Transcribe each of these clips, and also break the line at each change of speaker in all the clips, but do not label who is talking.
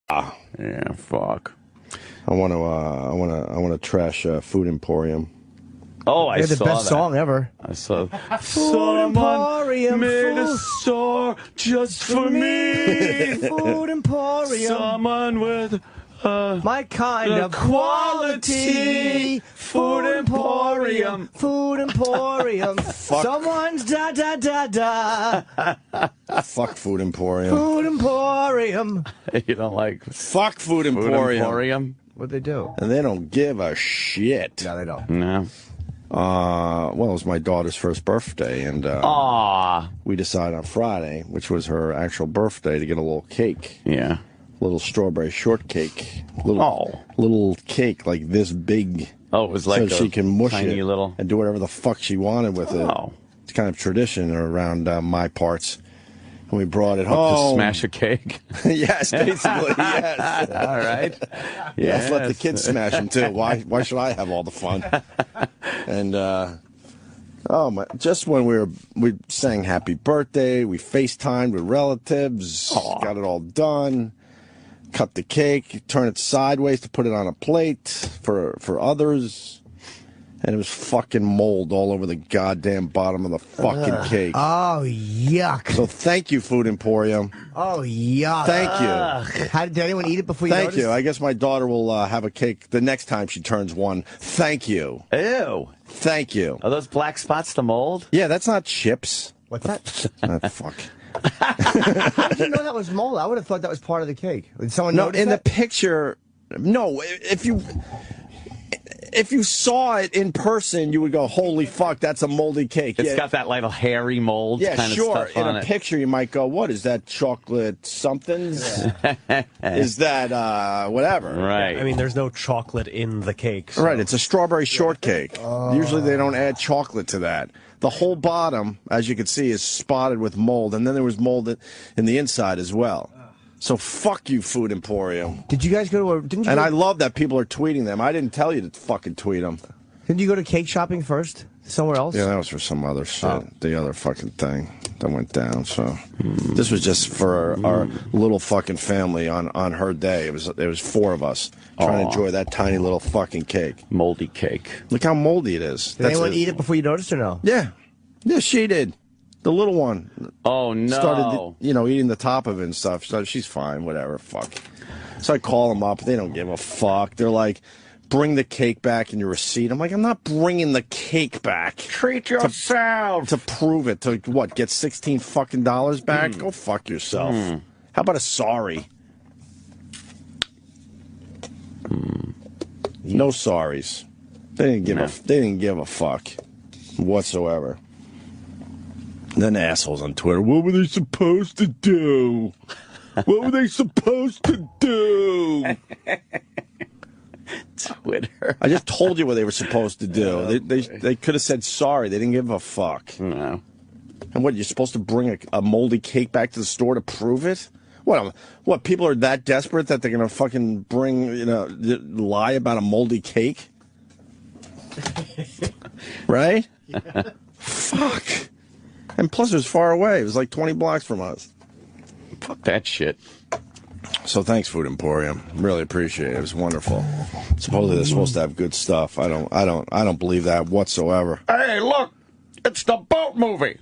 Yeah, fuck.
I want to trash Food Emporium.
Oh, I saw
the best
that.
song ever.
I saw.
Food Emporium
made a store just for me.
Food Emporium.
Someone with
my kind of
quality. Food Emporium.
Food Emporium. Someone's da.
Fuck Food Emporium.
Food Emporium.
You don't like
Fuck Food Emporium.
What'd they do?
And they don't give a shit.
No, they don't.
No.
Well, it was my daughter's first birthday, and we decided on Friday, which was her actual birthday, to get a little cake.
Yeah.
Little strawberry shortcake. Little cake like this big.
Oh, it was like
so she can mush
tiny
it
little...
and do whatever the fuck she wanted with it.
Oh.
It's kind of tradition around my parts. And we brought it
To
home.
smash a cake?
Yes, basically, yes.
All right.
Yes, let the kids smash them, too. Why should I have all the fun? And, just when we sang happy birthday, we FaceTimed with relatives, got it all done, cut the cake, turn it sideways to put it on a plate for others. And it was fucking mold all over the goddamn bottom of the fucking cake.
Oh, yuck.
So thank you, Food Emporium.
Oh, yuck.
Thank you.
Did anyone eat it before you
Thank you. I guess my daughter will have a cake the next time she turns 1. Thank you.
Ew.
Thank you.
Are those black spots the mold?
Yeah, that's not chips.
What's that?
Fuck.
How did you know that was mold? I would have thought that was part of the cake. Did someone notice
in
that?
the picture, no. If you saw it in person, you would go, holy fuck, that's a moldy cake.
It's got that little hairy mold kind of stuff on it.
In a picture, you might go, what, is that chocolate somethings? Is that whatever?
Right.
I mean, there's no chocolate in the cake. So.
Right, it's a strawberry shortcake. Usually they don't add chocolate to that. The whole bottom, as you can see, is spotted with mold, and then there was mold in the inside as well. So fuck you, Food Emporium.
Did you guys go to a...
I love that people are tweeting them. I didn't tell you to fucking tweet them.
Didn't you go to cake shopping first? Somewhere else?
Yeah, that was for some other shit. The other fucking thing that went down. So this was just for our little fucking family on her day. It was 4 of us trying to enjoy that tiny little fucking cake.
Moldy cake.
Look how moldy it is.
Did anyone eat it before you noticed or no?
Yeah. Yeah, she did. The little one.
Oh, no.
Started, eating the top of it and stuff. So she's fine, whatever, fuck. So I call them up. They don't give a fuck. They're like, bring the cake back in your receipt. I'm like, I'm not bringing the cake back.
Treat yourself.
To prove it. To what, get $16 fucking back? Go fuck yourself. How about a sorry? No sorries. They didn't give a fuck whatsoever. Then assholes on Twitter. What were they supposed to do? What were they supposed to do?
Twitter.
I just told you what they were supposed to do. They could have said sorry. They didn't give a fuck.
No.
And what, you're supposed to bring a moldy cake back to the store to prove it? What, people are that desperate that they're going to fucking lie about a moldy cake? Right? Yeah. Fuck. And plus, it was far away. It was like 20 blocks from us.
Fuck that shit.
So thanks, Food Emporium. Really appreciate it. It was wonderful. Supposedly they're supposed to have good stuff. I don't believe that whatsoever.
Hey, look, it's the boat movie.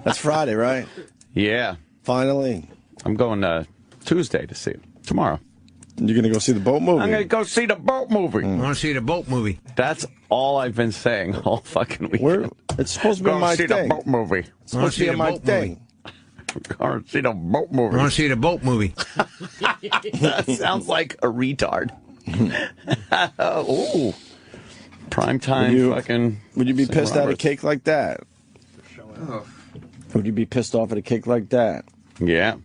That's Friday, right?
Yeah.
Finally.
I'm going Tuesday to see it. Tomorrow.
You're going to go see the boat movie?
I'm going to go see the boat movie.
I want to see the boat movie.
That's all I've been saying all fucking weekend.
It's supposed to be my thing.
Go see the boat movie.
It's supposed to be my thing.
Go see the boat movie.
I want to see the boat movie.
That sounds like a retard. Ooh. Prime time fucking...
Would you be pissed at a cake like that? Would you be pissed off at a cake like that?
Yeah.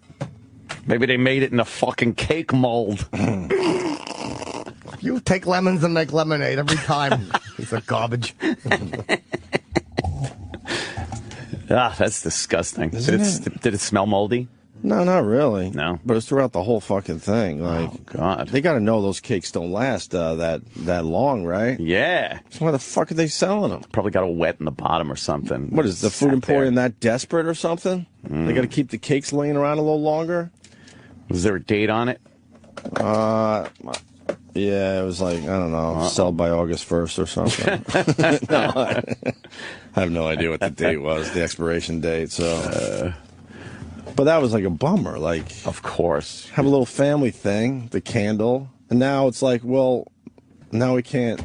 Maybe they made it in a fucking cake mold.
You take lemons and make lemonade every time. It's a garbage.
That's disgusting. Did it smell moldy?
No, not really.
No.
But it's throughout the whole fucking thing. Like,
oh, God.
They got to know those cakes don't last that long, right?
Yeah.
So why the fuck are they selling them?
Probably got a wet in the bottom or something.
What is the Food Emporium that desperate or something? They got to keep the cakes laying around a little longer?
Was there a date on it?
Yeah, it was like, I don't know, sell by August 1st or something. No, I have no idea what the date was, the expiration date. So, but that was like a bummer. Like,
of course,
have a little family thing, the candle, and now it's like, well, now we can't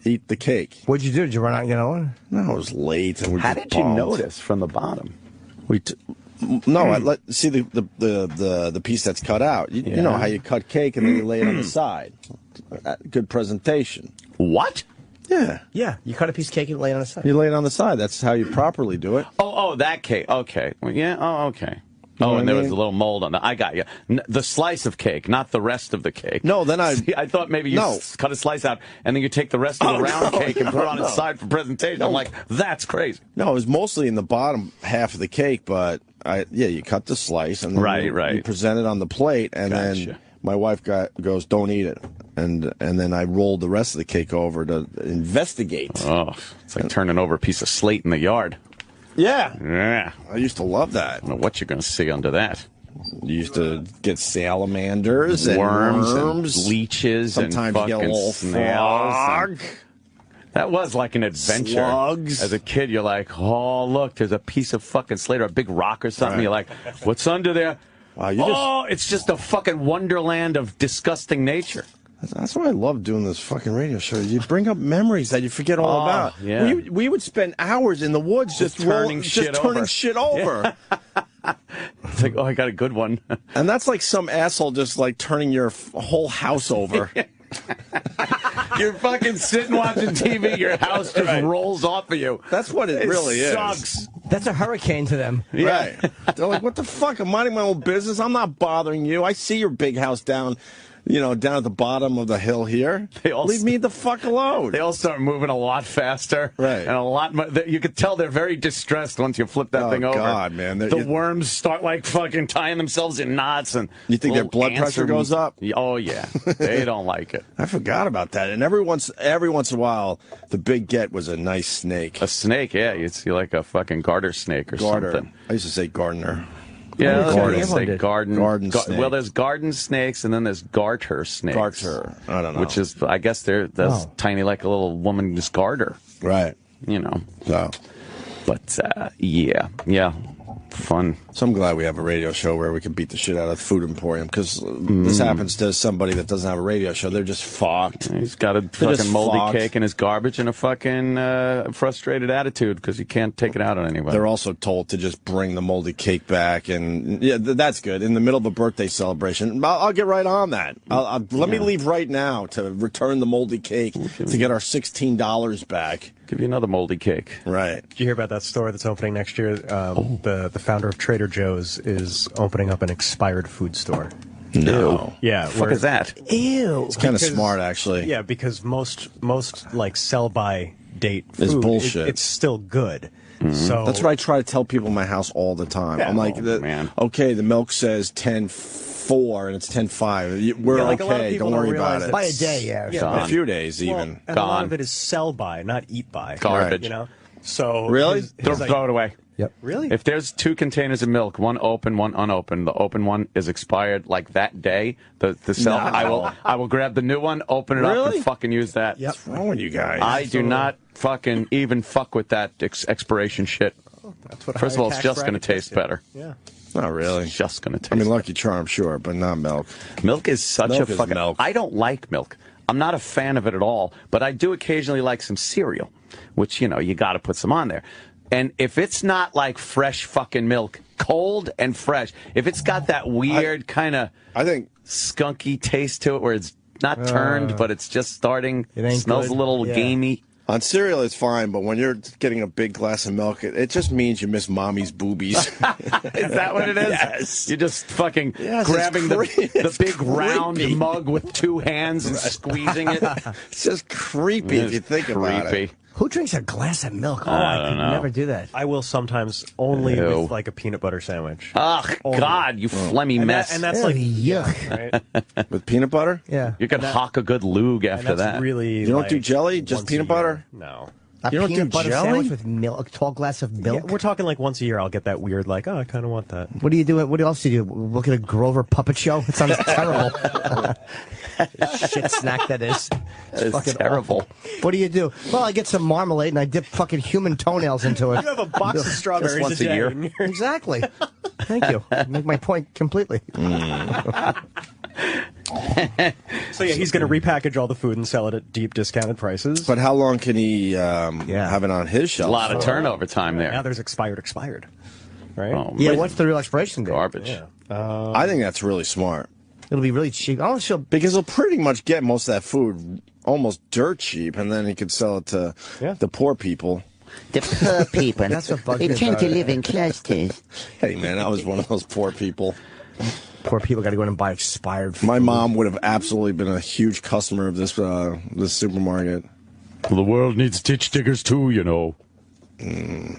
eat the cake.
What'd you do? Did you run out and get one?
No, it was late. And
how did you notice from the bottom?
No, see the piece that's cut out. You know how you cut cake and then you lay it on the side. Good presentation.
What?
Yeah.
Yeah, you cut a piece of cake and lay it on the side.
You lay it on the side. That's how you properly do it.
Oh, that cake. Okay. Well, yeah. Oh, okay. Oh, and there was a little mold on that. I got you. The slice of cake, not the rest of the cake.
No, then I
thought maybe you cut a slice out and then you take the rest of the round cake and put it on its side for presentation. I'm like, that's crazy.
No, it was mostly in the bottom half of the cake, but you cut the slice and then you present it on the plate, and then my wife goes, "Don't eat it," and then I rolled the rest of the cake over to investigate.
Oh, it's like turning over a piece of slate in the yard.
Yeah. I used to love that.
I don't know what you're going to see under that.
You used to get salamanders and
worms
and
leeches.
Sometimes
and
you get a little frog.
That was like an adventure.
Slugs.
As a kid, you're like, oh, look, there's a piece of fucking slate or a big rock or something. Right. You're like, what's under there? Wow, it's just a fucking wonderland of disgusting nature.
That's why I love doing this fucking radio show. You bring up memories that you forget all about.
Yeah.
We would spend hours in the woods just turning shit over.
It's like, oh, I got a good one.
And that's like some asshole just like turning your whole house over.
You're fucking sitting watching TV, your house just rolls off of you.
That's what it really
sucks.
is.
That's a hurricane to them.
Yeah. Right. They're like, what the fuck? I'm minding my own business. I'm not bothering you. I see your big house down at the bottom of the hill here. Leave me the fuck alone.
They all start moving a lot faster.
Right.
And a lot. You could tell they're very distressed once you flip that thing over.
Oh, God, man.
The worms start like fucking tying themselves in knots. And
you think their blood pressure goes up?
Oh, yeah. They don't like it.
I forgot about that. And every once in a while, the big get was a nice snake.
A snake, yeah. You'd see like a fucking garter snake or something.
I used to say gardener.
Yeah,
garden snake.
Well, there's garden snakes, and then there's garter snakes.
Garter, I don't know.
Which is, I guess that's tiny, like a little woman's garter.
Right.
You know.
So.
But, yeah. Fun.
So I'm glad we have a radio show where we can beat the shit out of Food Emporium, because this happens to somebody that doesn't have a radio show. They're just fucked.
He's got a fucking moldy cake in his garbage and a fucking frustrated attitude because he can't take it out on anybody.
They're also told to just bring the moldy cake back, and that's good. In the middle of a birthday celebration, I'll get right on that. Let me leave right now to return the moldy cake to get our $16 back.
Give you another moldy cake.
Right.
Did you hear about that store that's opening next year? The founder of Trader Joe's is opening up an expired food store.
No.
Yeah.
What the fuck is that?
Ew.
It's kind of smart, actually.
Yeah, because most like sell-by date food
is bullshit.
It's still good. So
that's what I try to tell people in my house all the time. I'm like, okay, the milk says 10.4 and it's 10.5. We're okay. Don't worry about it.
By a day,
a few days even.
And a lot of it is sell-by, not eat-by.
Garbage.
You know. So
really,
throw it away.
Yep.
Really?
If there's 2 containers of milk, one open, one unopened, the open one is expired like that day. The sell, I will grab the new one, open it up, and fucking use that.
Yep. What's wrong with you guys?
I do not fucking even fuck with that expiration shit.
That's what
First of all, it's just going to taste better.
Yeah.
Not really.
It's just going to taste.
I mean, Lucky Charm, sure, but not milk.
Milk is such a fucking.
Milk.
I don't like milk. I'm not a fan of it at all. But I do occasionally like some cereal, which you got to put some on there. And if it's not like fresh fucking milk, cold and fresh, if it's got that weird kind of skunky taste to it where it's not turned, but it's just starting, smells a little gamey.
On cereal, it's fine, but when you're getting a big glass of milk, it just means you miss mommy's boobies.
Is that what it is?
Yes.
You're just fucking grabbing the big round mug with 2 hands and squeezing it.
It's just creepy if you think about it.
Who drinks a glass of milk? I could never do that.
I will sometimes only with like a peanut butter sandwich.
Oh, God, you phlegmy mess.
And that's like
yuck.
Right?
With peanut butter?
Yeah.
You could hock a good lug after that.
Really,
you don't do jelly, just peanut butter?
No.
You don't do
peanut butter
jelly?
sandwich with milk, a tall glass of
Yeah,
milk.
we're talking like once a year. I'll get that weird, like, oh, I kind of want that.
What do you do? What else do you do? Look at a Grover puppet show? It sounds terrible. Shit snack that is. It's fucking
terrible.
Awful. What do you do? Well, I get some marmalade and I dip fucking human toenails into it.
You have a box of strawberries
once
a
a
day.
year.
Exactly. Thank you. Make my point completely.
So yeah, he's going to repackage all the food and sell it at deep discounted prices.
But how long can he have it on his
A
shelf?
lot of turnover time there.
Now there's expired, right?
Oh,
Yeah,
man.
what's the real expiration date?
Garbage.
Yeah.
I think that's really smart.
It'll be really cheap. I don't know if she'll...
Because he'll pretty much get most of that food almost dirt cheap, and then he could sell it to the poor people.
The poor people.
That's what bugs
They
me
tend
about
to
it.
live in clusters.
Hey, man, I was one of those poor people.
Poor people got to go in and buy expired food.
My mom would have absolutely been a huge customer of this this supermarket.
Well, the world needs ditch diggers too, you know.
There's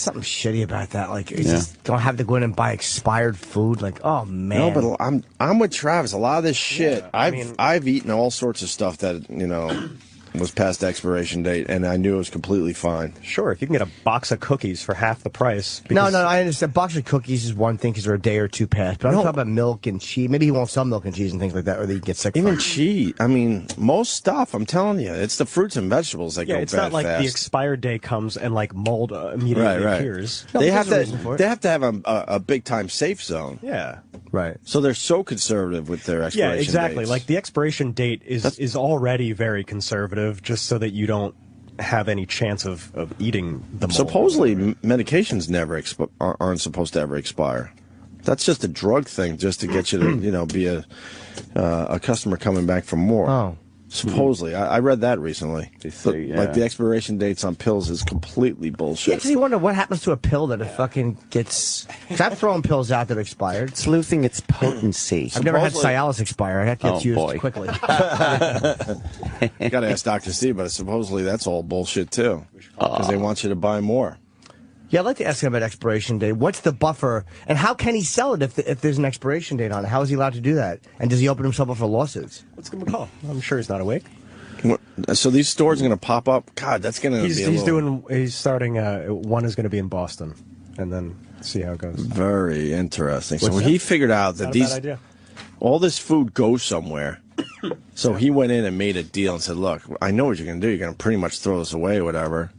something shitty about that. Like, you just don't have to go in and buy expired food. Like, oh, man.
No, but I'm with Travis. A lot of this shit, I've eaten all sorts of stuff that, was past expiration date, and I knew it was completely fine.
Sure, if you can get a box of cookies for half the price.
No,
because-
I understand. Box of cookies is one thing because they're a day or two past. But I'm talking about milk and cheese. Maybe he won't sell milk and cheese and things like that, or they get sick
Even
from.
cheese. I mean, most stuff, I'm telling you, it's the fruits and vegetables that
Yeah,
go
it's
bad
not like
fast.
the expired day comes and like mold immediately
Right.
appears.
No,
They
there's
have
a reason for it.
to have a big time safe zone.
Yeah.
Right.
So they're so conservative with their expiration
Yeah, exactly.
dates.
Like the expiration date is already very conservative, just so that you don't have any chance of eating the mold.
Supposedly, medications never aren't supposed to ever expire. That's just a drug thing, just to get you to be a customer coming back for more.
Oh.
Supposedly, I read that recently.
They say,
Like the expiration dates on pills is completely
Yeah,
bullshit.
because you wonder what happens to a pill that it fucking gets... 'Cause I've thrown pills out that expired.
It's losing its potency.
I've never had
Supposedly-
Cialis expire. That gets
Oh,
used
boy.
quickly.
You got to ask Dr. Steve, but supposedly that's all bullshit too, because they want you to buy more.
Yeah, I'd like to ask him about expiration date. What's the buffer, and how can he sell it if there's an expiration date on it? How is he allowed to do that? And does he open himself up for lawsuits?
Let's give him a call. I'm sure he's not awake.
So these stores are going to pop up. God, that's going to be
He's starting. One is going to be in Boston, and then see how it goes.
very interesting. So
What's that?
he figured out that
Not a bad idea.
all this food goes somewhere. So he went in and made a deal and said, "Look, I know what you're going to do. You're going to pretty much throw this away, or whatever.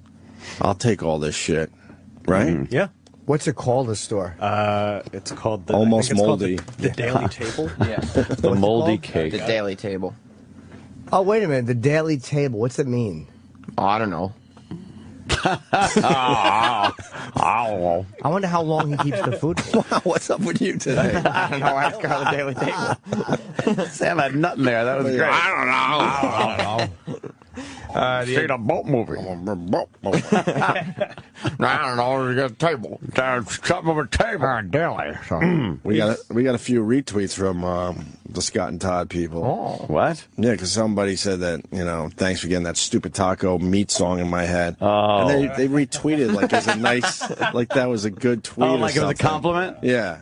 I'll take all this shit, right?"
Yeah.
What's it called, the store?
It's called
Almost
I think it's called
Moldy.
The Daily Table.
Yeah,
The moldy cake.
the daily table.
Oh, wait a minute. The Daily Table. What's it mean?
Oh, I don't know.
Oh.
I wonder how long he keeps the food for.
What's up with you today?
I don't know. Ask her on the daily table.
Sam had nothing there. That was great.
I don't know.
Straight a boat movie.
I don't know. You got a table.
Something of a table.
Daily. So.
We got a few retweets from the Scott and Todd people.
What?
Yeah, because somebody said that, thanks for getting that stupid taco meat song in my head.
Oh.
And they retweeted like it was a nice, like that was a good tweet.
Oh,
or
like it was a
something.
compliment?
Yeah.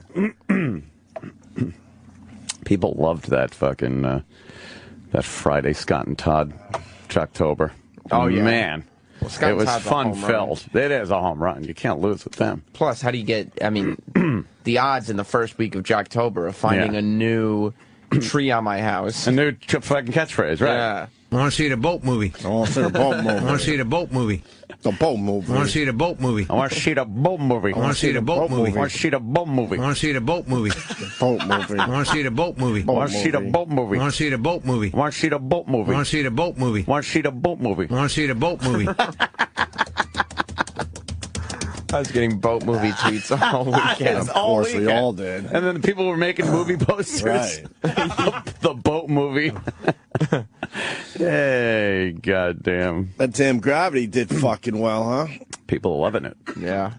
People loved that fucking that Friday Scott and Todd Chucktober.
Oh, yeah.
Man.
Well, Scott
it
and
was
Todd's a home run.
fun-filled. It is a home run. You can't lose with them.
Plus, how do you get? I mean, the odds in the first week of Jocktober of finding
Yeah.
a new tree on my house.
A new fucking catchphrase, right?
Yeah.
I want to see the boat movie.
I want to see the boat
I want to
movie.
see the boat movie.
The boat movie.
I want to see the boat movie.
I want to see the boat movie.
I want to see the boat movie.
I want to see the boat movie.
I want to see the boat movie.
Boat movie.
I want to see the boat movie.
I want to see the boat movie.
I want to see the boat movie.
I want to see the boat
I
movie.
want to see the boat movie.
I want to see the boat movie.
I want to see the boat movie.
I was getting boat movie tweets all weekend.
Of course, we all did.
And then people were making movie posters.
Right.
The boat movie. Hey, goddamn.
That damn Gravity did fucking well, huh?
People are loving it.
Yeah.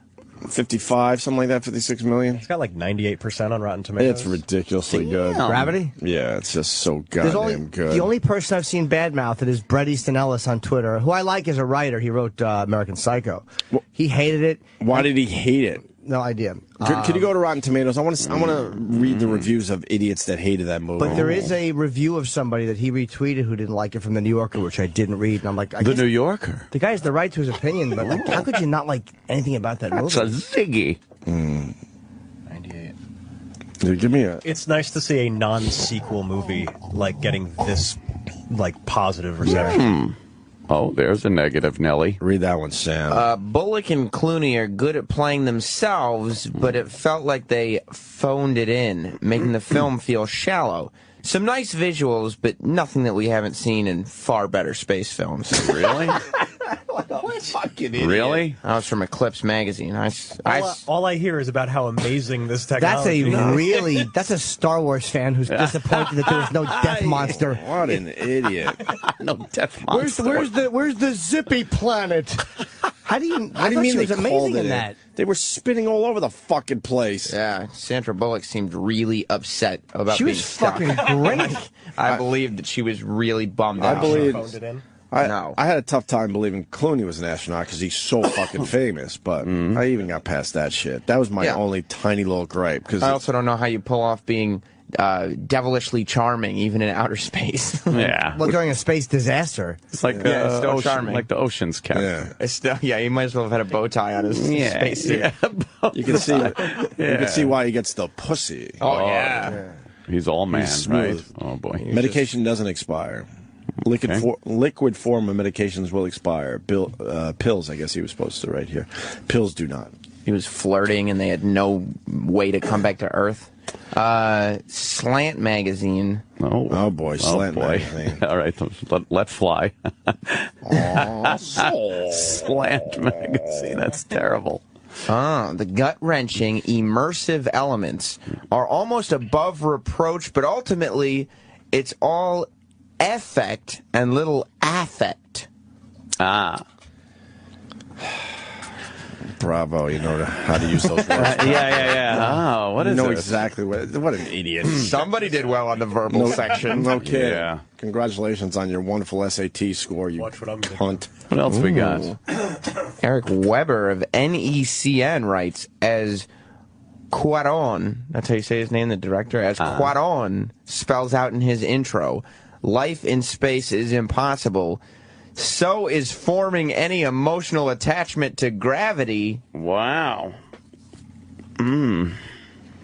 55, something like that, 56 million.
It's got like 98% on Rotten Tomatoes.
It's ridiculously good.
Gravity?
Yeah, it's just so
There's
goddamn good.
The only person I've seen badmouth it is Bret Easton Ellis on Twitter, who I like as a writer. He wrote American Psycho. He hated it.
Why did he hate it?
No idea.
Could you go to Rotten Tomatoes? I want to read the reviews of idiots that hated that movie.
But there is a review of somebody that he retweeted who didn't like it from the New Yorker, which I didn't read. And I'm like,
The New Yorker.
The guy has the right to his opinion, but like, how could you not like anything about that
That's
movie?
a ziggy.
98.
Dude, give me a.
It's nice to see a non-sequel movie like getting this like positive reception.
Oh, there's a negative, Nelly.
Read that one, Sam.
Bullock and Clooney are good at playing themselves, but it felt like they phoned it in, making the film feel shallow. Some nice visuals, but nothing that we haven't seen in far better space films.
Really?
Fucking idiot.
Really?
That was from Eclipse magazine.
All I hear is about how amazing this
That's
technology is.
that's a Star Wars fan who's disappointed that there was no death monster.
What an idiot!
No death monster.
Where's the zippy planet? How do you
What do
I
you
thought
mean
she
they
was
called
amazing
it
in that?
They were spinning all over the fucking place.
Yeah, Sandra Bullock seemed really upset about
She
being
was
stuck.
fucking great.
I believe that she was really bummed
I
out.
believe.
Phoned it in.
No.
I had a tough time believing Clooney was an astronaut because he's so fucking famous. But I even got past that shit. That was my only tiny little gripe. Because
I also don't know how you pull off being devilishly charming, even in outer space.
Yeah.
Well, during a space disaster.
It's like
Yeah, it's still charming.
like the Ocean's character.
yeah,
It's still, yeah, he might as well have had a bow tie on his spacesuit.
Yeah.
you can see, you can see why he gets the pussy.
Oh, yeah.
He's all man,
He's
right?
smooth.
Oh boy.
Medication doesn't expire. Liquid form of medications will expire. Pills, I guess he was supposed to write here. Pills do not.
He was flirting, and they had no way to come back to Earth. Slant magazine.
Oh boy, Slant magazine.
All right, let fly.
So.
Slant magazine. That's terrible.
The gut-wrenching, immersive elements are almost above reproach, but ultimately, it's all effect and little affect.
Ah.
Bravo, you know how to use those words.
Yeah. Oh, what
You
is
know
this?
exactly what an idiot.
Somebody did well on the verbal section.
No kidding.
Yeah.
Congratulations on your wonderful SAT score, you
Watch what I'm gonna
cunt.
What else we got?
Eric Weber of NECN writes, as Cuarón, that's how you say his name, the director, as Cuarón spells out in his intro, life in space is impossible. So is forming any emotional attachment to gravity.
Wow.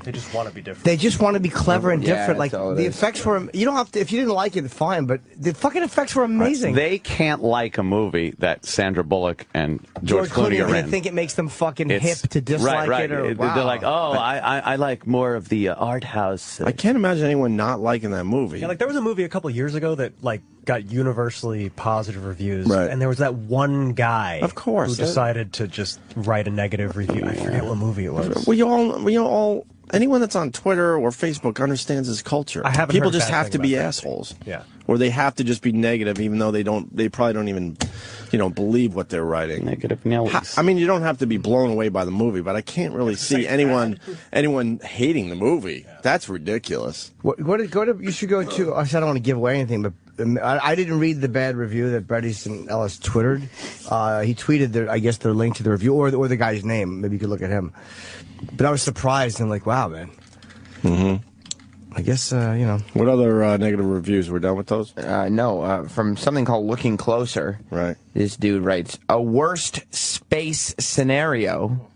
They just want to be different.
They just want to be clever and
Yeah,
different. Like
that's all it
the
is.
effects were. You don't have to. If you didn't like it, fine. But the fucking effects were amazing.
They can't like a movie that Sandra Bullock and George Clooney are
they
in.
think it makes them fucking
It's-
hip to dislike
right.
it. Or,
They're like, oh, I like more of the art house.
I can't imagine anyone not liking that movie.
Yeah, like there was a movie a couple years ago that like got universally positive reviews,
Right.
and there was that one guy,
Of course.
who decided to just write a negative review. I forget what movie it was.
we all anyone that's on Twitter or Facebook understands this culture.
I haven't
People
heard a
just
bad
have
thing
to be
about that.
assholes.
Yeah.
Or they have to just be negative, even though they probably don't even, believe what they're writing.
Negative Nellies.
I mean, you don't have to be blown away by the movie, but I can't really see anyone hating the movie. That's ridiculous.
You should go to. I said I don't want to give away anything, but I didn't read the bad review that Brett Easton Ellis twittered. He tweeted their link to the review or the guy's name. Maybe you could look at him. But I was surprised and like, wow, man. Mm-hmm. I guess
What other negative reviews? We're done with those?
No, from something called Looking Closer.
Right.
This dude writes, a worst space scenario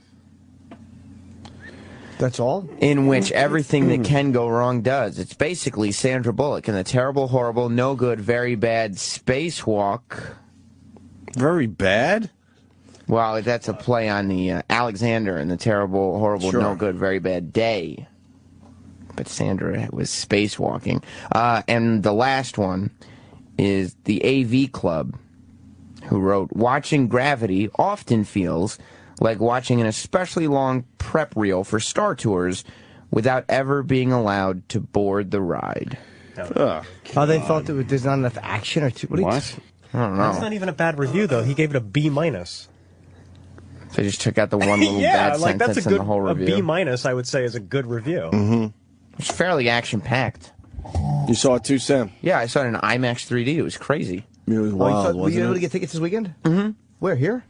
that's all.
in which everything that can go wrong does. It's basically Sandra Bullock in the terrible, horrible, no good, very bad spacewalk.
Very bad?
Well, that's a play on the Alexander and the terrible, horrible,
Sure.
no good, very bad day. But Sandra was spacewalking. And the last one is the AV Club, who wrote, watching Gravity often feels like watching an especially long prep reel for Star Tours without ever being allowed to board the ride.
Ugh.
Oh, they thought that there's not enough action or two.
What?
I don't
That's
know.
not even a bad review though. He gave it a B minus.
They just took out the one little
Yeah,
bad
like that's
sentence
a
in
good
the whole
a
review.
B minus. I would say is a good review.
It's fairly action-packed.
You saw it too, Sam?
Yeah, I saw it in IMAX 3D. It was crazy.
It was
Oh,
wild,
were you
wasn't
able
it?
to get tickets this weekend? Mm-hmm. Where, here?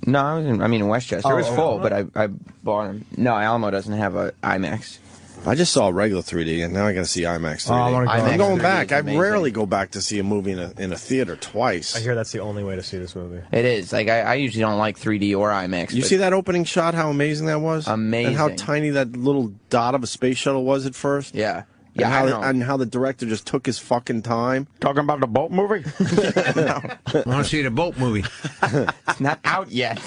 No, in Westchester. It was full, but I bought them. No, Alamo doesn't have a IMAX.
I just saw a regular 3D, and now I got to see IMAX 3D.
I wanna go.
I'm going
IMAX
back.
3D
I
is amazing.
rarely go back to see a movie in a theater twice.
I hear that's the only way to see this movie.
It is. Like I usually don't like 3D or IMAX.
You
but
see that opening shot? How amazing that was!
Amazing.
And how tiny that little dot of a space shuttle was at first.
Yeah.
And
Yeah,
how,
I know.
and how the director just took his fucking time.
Talking about the boat movie?
I want to see the boat movie.
It's not out yet.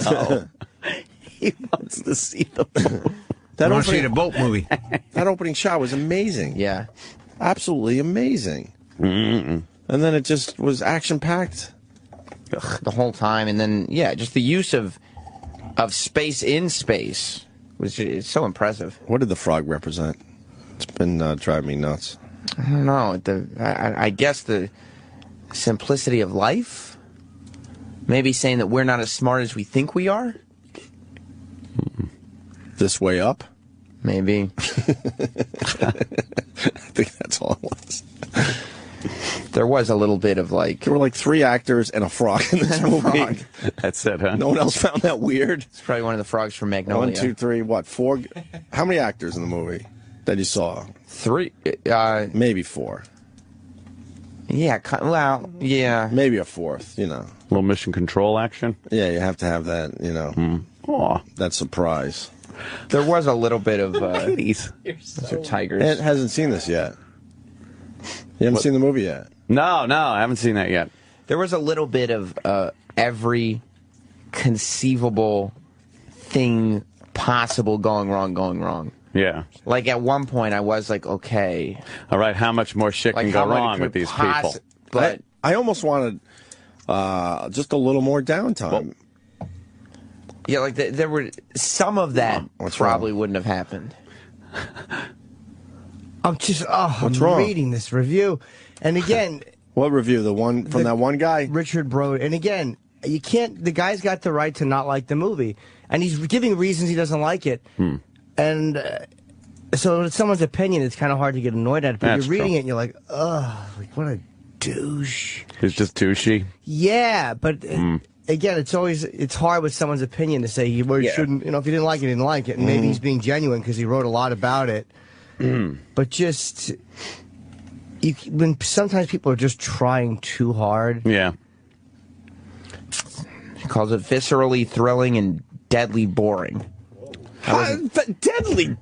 He wants to see the boat.
I
That
want to see the
opening,
boat movie.
that opening shot was amazing.
Yeah.
Absolutely amazing. And then it just was action packed.
The whole time, and then just the use of space in space it's so impressive.
What did the frog represent? It's been driving me nuts.
I don't know. I guess the simplicity of life. Maybe saying that we're not as smart as we think we are.
This way up?
Maybe.
I think that's all it was.
There was a little bit of like.
There were like 3 actors and a frog in this movie.
That's it, huh?
No one else found that weird.
It's probably one of the frogs from Magnolia.
1, 2, 3, what? 4? How many actors in the movie that you saw?
3.
Maybe 4.
Yeah. Well. Yeah.
Maybe a 4th, you know.
Little mission control action.
Yeah, you have to have that, you know,
Aw.
that surprise.
There was a little bit of.
Kitties.
Those are tigers.
Ed hasn't seen this yet. You haven't seen the movie yet?
No, I haven't seen that yet.
There was a little bit of every conceivable thing possible going wrong.
Yeah.
Like at one point, I was like, okay,
All right, how much more shit
like
can
how
go
much
wrong
could
with these people?
But
I almost wanted just a little more downtime.
yeah, like there were some of that
What's
probably wouldn't have happened.
I'm just,
What's
I'm
wrong?
reading this review. And again,
What review? The one from that one guy?
Richard Brode. And again, you can't, the guy's got the right to not like the movie. And he's giving reasons he doesn't like it. And so it's someone's opinion. It's kind of hard to get annoyed at it. But
That's
you're reading
true.
it and you're like, ugh, like what a douche.
It's just douchey.
Yeah, but again, it's hard with someone's opinion to say you shouldn't, you know, if you didn't like it, you didn't like it. And maybe he's being genuine because he wrote a lot about it. But just, when sometimes people are just trying too hard.
Yeah.
He calls it viscerally thrilling and deadly boring.
Deadly.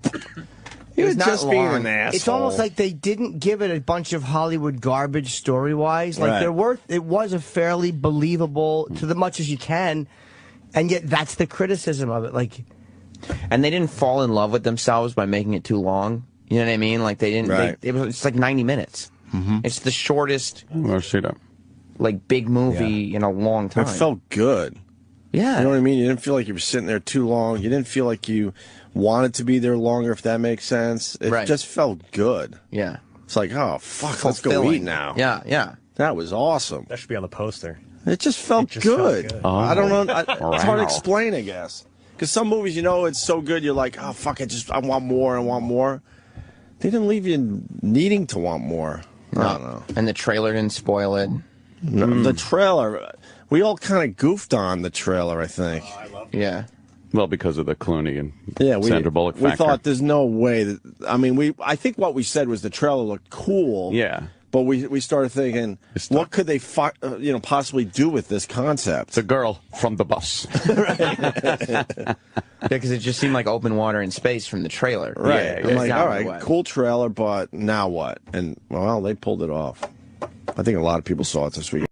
He was
not
just being
long.
an asshole.
It's almost like they didn't give it a bunch of Hollywood garbage story-wise. Like
Right.
it was a fairly believable to the much as you can, and yet that's the criticism of it. Like,
And they didn't fall in love with themselves by making it too long. You know what I mean? Like they didn't.
Right.
It's like 90 minutes. It's the shortest
Well, see that.
like big movie in a long time.
It felt good.
yeah.
You know what I mean? You didn't feel like you were sitting there too long. You didn't feel like you wanted to be there longer, if that makes sense. It
Right.
just felt good.
Yeah.
It's like, oh, fuck, let's go
Fulfilling.
eat now.
Yeah, yeah.
That was awesome.
That should be on the poster.
It just felt
just felt
good.
good.
I don't know. It's hard to
Wow.
explain, I guess. Because some movies, you know, it's so good, you're like, oh, fuck, I want more, I want more. They didn't leave you needing to want more. I don't know.
And the trailer didn't spoil it.
No, the trailer, we all kind of goofed on the trailer, I think.
Yeah.
Well, because of the Clooney and
Yeah,
Sandra Bullock
we
factor.
thought there's no way that. I mean, I think what we said was the trailer looked cool.
Yeah.
But we started thinking, what could they possibly do with this concept?
The girl from the bus.
Yeah, because it just seemed like open water in space from the trailer.
Right.
Yeah,
I'm
yeah.
like,
Down
all
the
right,
web.
cool trailer, but now what? And well, they pulled it off. I think a lot of people saw it this week.